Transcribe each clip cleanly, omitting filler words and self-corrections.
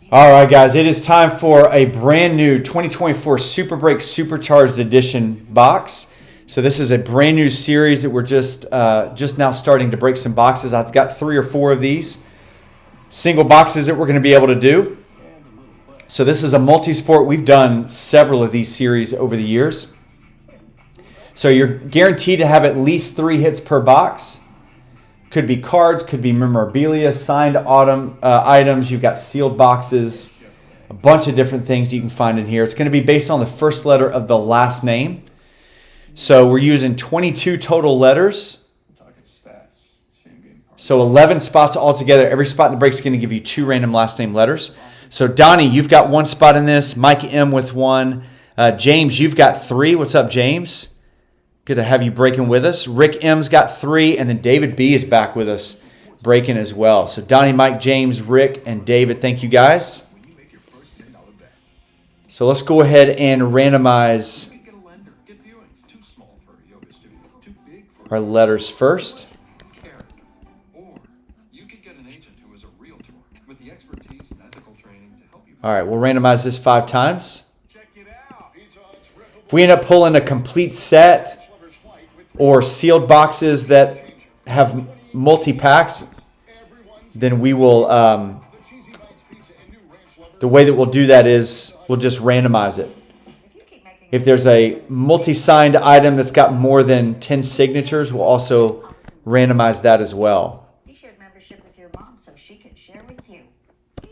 All right, guys, it is time for a brand new 2024 Super Breaks Supercharged Edition box. So this is a brand new series that we're just now starting to break some boxes. I've got 3 or 4 of these single boxes that we're going to be able to do. So this is a multi-sport. We've done several of these series over the years. So you're guaranteed to have at least 3 hits per box. Could be cards, could be memorabilia, signed items. You've got sealed boxes, a bunch of different things you can find in here. It's going to be based on the first letter of the last name. So we're using 22 total letters. So 11 spots altogether. Every spot in the break is going to give you 2 random last name letters. So Donnie, you've got 1 spot in this. Mike M with 1. James, you've got 3. What's up, James? Good to have you breaking with us. Rick M's got 3, and then David B is back with us breaking as well. So Donnie, Mike, James, Rick, and David, thank you guys. So let's go ahead and randomize our letters first. All right, we'll randomize this 5 times. If we end up pulling a complete set or sealed boxes that have multi-packs, then we will, the way that we'll do that is we'll just randomize it. If there's a multi-signed item that's got more than 10 signatures, we'll also randomize that as well. You shared membership with your mom so she can share with you.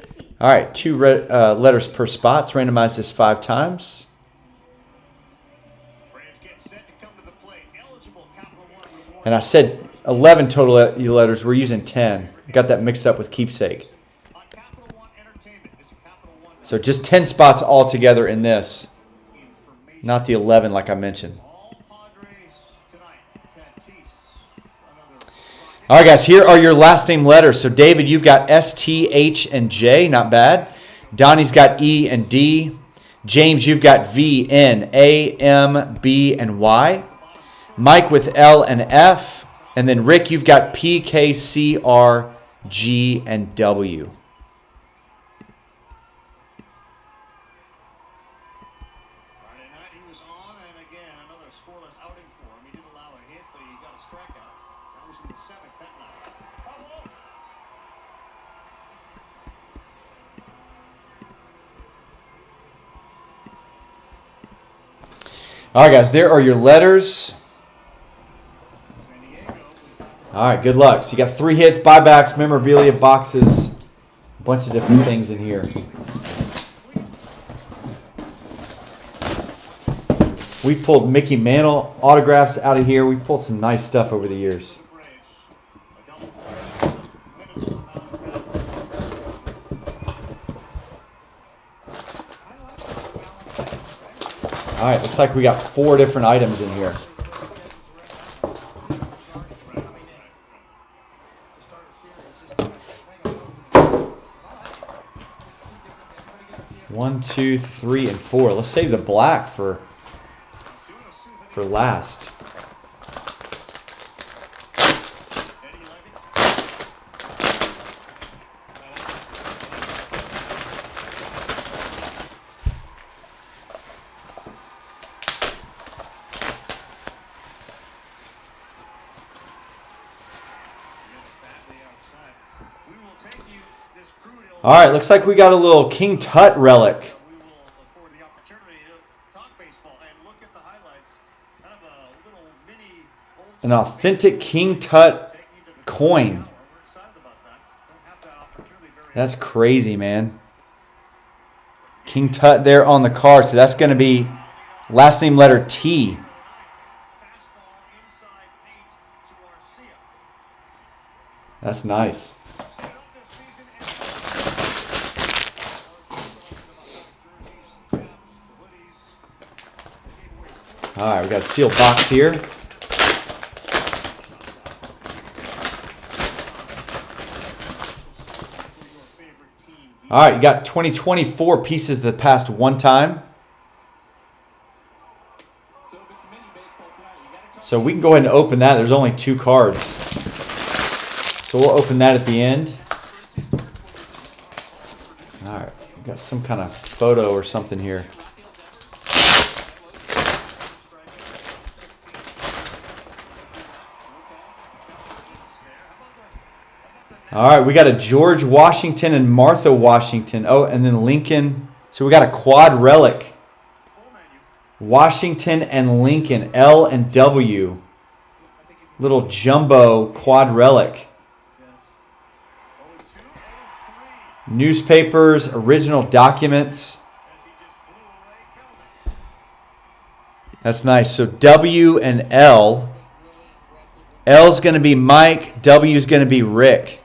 Easy. All right, 2 letters per spot. Let's randomize this 5 times. And I said 11 total letters. We're using 10. Got that mixed up with keepsake. So just 10 spots altogether in this. Not the 11 like I mentioned. All right, guys. Here are your last name letters. So David, you've got S, T, H, and J. Not bad. Donnie's got E and D. James, you've got V, N, A, M, B, and Y. Mike with L and F. And then Rick, you've got P, K, C, R, G, and W. Friday night he was on, and again, another scoreless outing for him. He didn't allow a hit, but he got a strikeout. That was in the 7th that night. All right, guys, there are your letters. All right, good luck. So you got 3 hits, buybacks, memorabilia, boxes, a bunch of different things in here. We've pulled Mickey Mantle autographs out of here. We've pulled some nice stuff over the years. All right, looks like we got 4 different items in here. 1, 2, 3, and 4. Let's save the black for last. All right, looks like we got a little King Tut relic. An authentic King Tut coin. That's crazy, man. King Tut there on the card. So that's going to be last name letter T. That's nice. All right, we got a sealed box here. All right, you got 2024 pieces that passed one time. So we can go ahead and open that. There's only 2 cards. So we'll open that at the end. All right, we got some kind of photo or something here. All right, we got a George Washington and Martha Washington. Oh, and then Lincoln. So we got a quad relic. Washington and Lincoln, L and W. Little jumbo quad relic. Newspapers, original documents. That's nice. So W and L. L's going to be Mike. W's going to be Rick.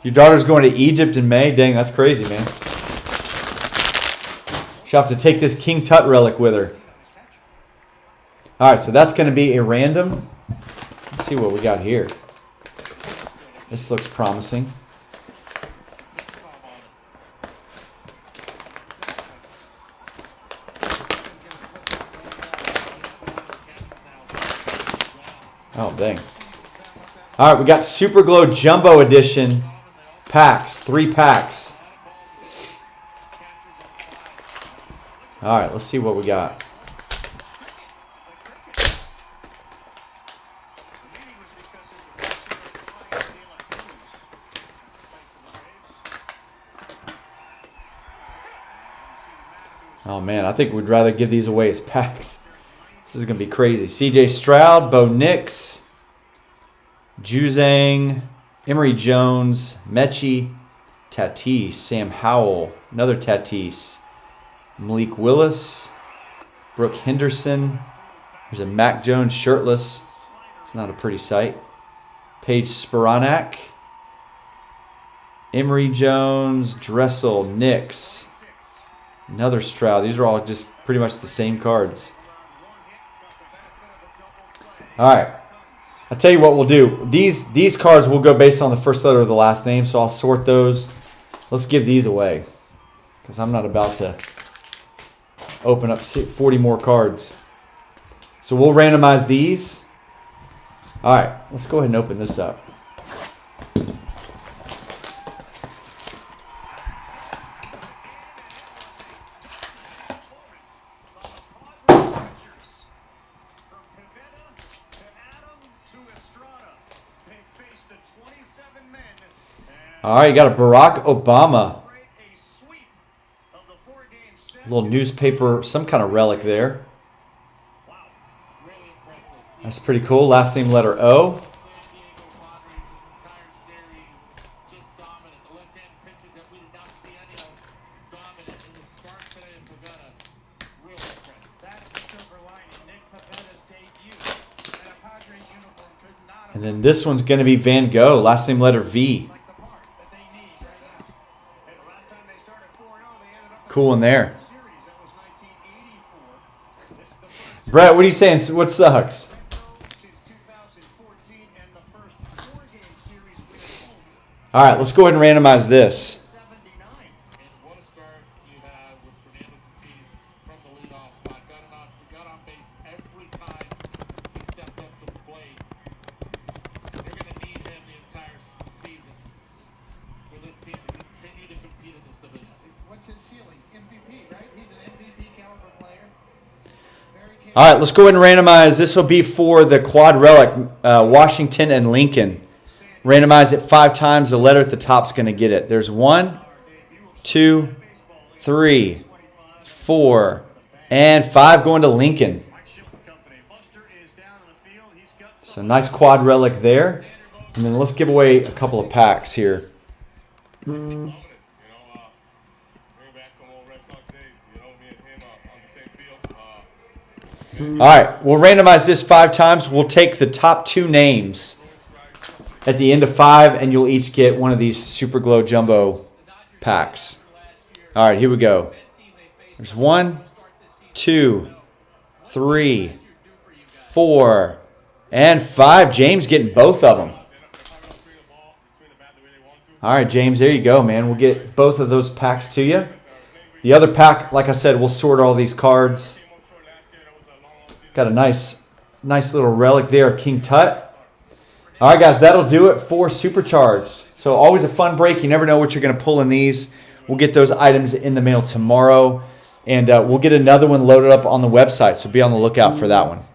Your daughter's going to Egypt in May? Dang, that's crazy, man. She'll have to take this King Tut relic with her. All right, so that's going to be a random. Let's see what we got here. This looks promising. Oh, dang. All right, we got Super Glow Jumbo Edition packs, 3 packs. All right, let's see what we got. Oh, man, I think we'd rather give these away as packs. This is going to be crazy. C.J. Stroud, Bo Nix, Juzang, Emory Jones, Mechie, Tatis, Sam Howell, another Tatis, Malik Willis, Brooke Henderson. There's a Mac Jones shirtless. It's not a pretty sight. Paige Spiranak, Emory Jones, Dressel, Nix, another Stroud. These are all just pretty much the same cards. All right. I'll tell you what we'll do. These cards will go based on the first letter of the last name, so I'll sort those. Let's give these away because I'm not about to open up 40 more cards. So we'll randomize these. All right, let's go ahead and open this up. All right, you got a Barack Obama. A little newspaper, some kind of relic there. That's pretty cool. Last name letter O. And then this one's going to be Van Gogh. Last name letter V. Cool in there. Brett, what are you saying? What sucks? All right, let's go ahead and randomize this. All right, let's go ahead and randomize. This will be for the quad relic, Washington and Lincoln. Randomize it 5 times. The letter at the top is going to get it. There's 1, 2, 3, 4, and 5 going to Lincoln. So nice quad relic there. And then let's give away a couple of packs here. All right, we'll randomize this 5 times. We'll take the top 2 names at the end of 5, and you'll each get one of these Super Glow Jumbo packs. All right, here we go. There's 1, 2, 3, 4, and 5. James getting both of them. All right, James, there you go, man. We'll get both of those packs to you. The other pack, like I said, we'll sort all these cards. Got a nice little relic there of King Tut. All right, guys, that'll do it for Supercharged. So always a fun break. You never know what you're going to pull in these. We'll get those items in the mail tomorrow, and we'll get another one loaded up on the website, so be on the lookout for that one.